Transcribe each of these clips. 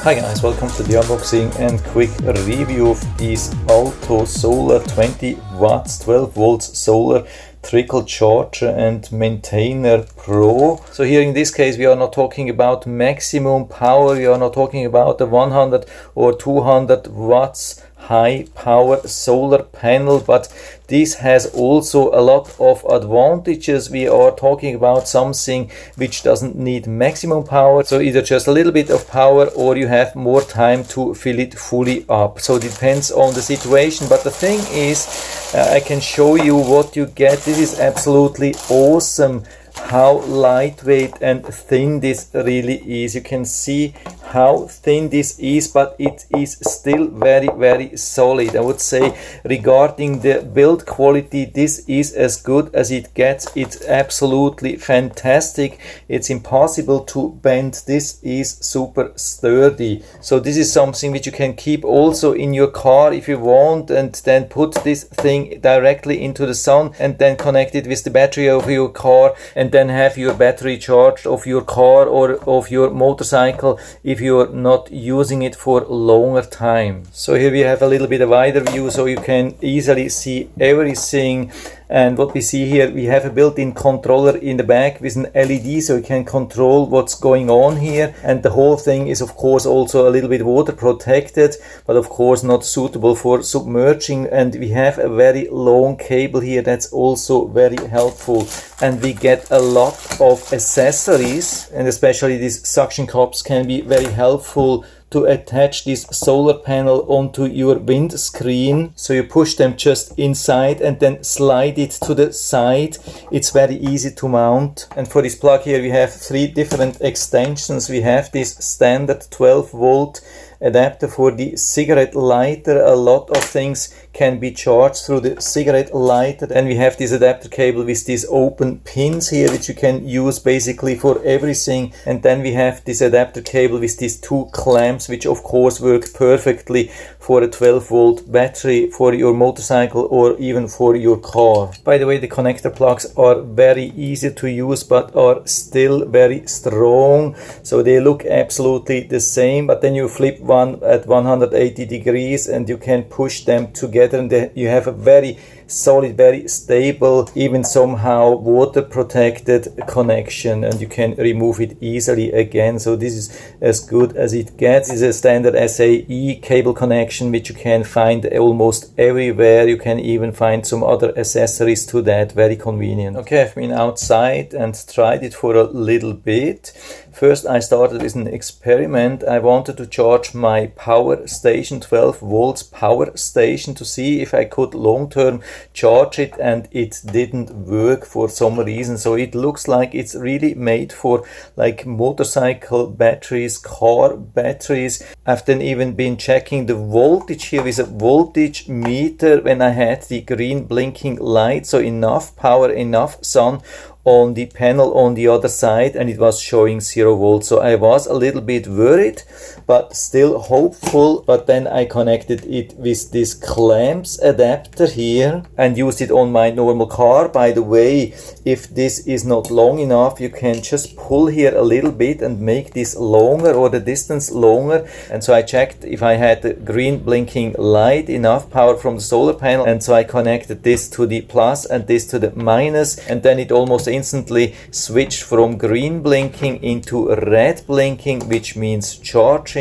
Hi guys, welcome to the unboxing and quick review of this Allto solar 20 watts 12 volts solar trickle charger and maintainer pro. So here in this case we are not talking about maximum power, we are not talking about the 100 or 200 watts high power solar panel, but this has also a lot of advantages. We are talking about something which doesn't need maximum power, so either just a little bit of power or you have more time to fill it fully up. So it depends on the situation, but the thing is I can show you what you get. This is absolutely awesome how lightweight and thin this really is. You can see how thin this is, but it is still very solid. I would say regarding the build quality, this is as good as it gets. It's absolutely fantastic. It's impossible to bend. This is super sturdy. So this is something which you can keep also in your car if you want, and then put this thing directly into the sun and then connect it with the battery of your car, and then have your battery charged of your car or of your motorcycle if you're not using it for longer time. So here we have a little bit of wider view so you can easily see everything. And what we see here, we have a built-in controller in the back with an LED, so you can control what's going on here. And the whole thing is of course also a little bit water protected, but of course not suitable for submerging. And we have a very long cable here that's also very helpful. And we get a lot of accessories, and especially these suction cups can be very helpful to attach this solar panel onto your windscreen. So you push them just inside and then slide it to the side. It's very easy to mount. And for this plug here we have three different extensions. We have this standard 12 volt adapter for the cigarette lighter. A lot of things can be charged through the cigarette lighter. Then we have this adapter cable with these open pins here, which you can use basically for everything. And then we have this adapter cable with these two clamps, which of course work perfectly for a 12 volt battery for your motorcycle or even for your car. By the way, the connector plugs are very easy to use but are still very strong, so they look absolutely the same, but then you flip one at 180 degrees and you can push them together, and you have a very solid, very stable, even somehow water protected connection, and you can remove it easily again. So this is as good as it gets. This is a standard SAE cable connection which you can find almost everywhere. You can even find some other accessories to that, very convenient. Okay, I've been outside and tried it for a little bit. First I started with an experiment. I wanted to charge my power station, 12 volts power station, to see if I could long-term charge it, and it didn't work for some reason. So it looks like it's really made for like motorcycle batteries, car batteries. I've then even been checking the voltage here with a voltage meter when I had the green blinking light, so enough power, enough sun on the panel on the other side, and it was showing 0 volts. So I was a little bit worried but still hopeful. But then I connected it with this clamps adapter here and used it on my normal car. By the way, if this is not long enough, you can just pull here a little bit and make this longer, or the distance longer. And so I checked if I had the green blinking light, enough power from the solar panel, and so I connected this to the plus and this to the minus, and then it almost instantly switched from green blinking into red blinking, which means charging.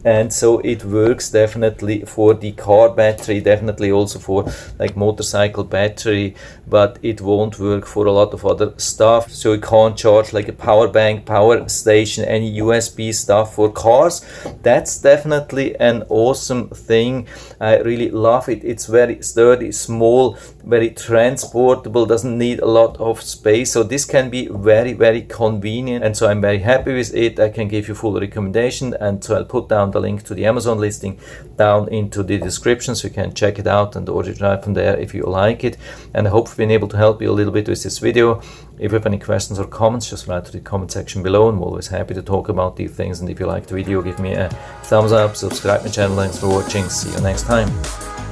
And so it works definitely for the car battery, definitely also for like motorcycle battery, but it won't work for a lot of other stuff. So you can't charge like a power bank, power station, any USB stuff for cars. That's definitely an awesome thing. I really love it. It's very sturdy, small, very transportable, doesn't need a lot of space. So this can be very convenient, and so I'm very happy with it. I can give you full recommendation, and so I'll put down the link to the Amazon listing down into the description so you can check it out and order it right from there if you like it. And I hope I've been able to help you a little bit with this video. If you have any questions or comments, just write to the comment section below, and I'm always happy to talk about these things. And if you like the video, give me a thumbs up, subscribe my channel. Thanks for watching. See you next time.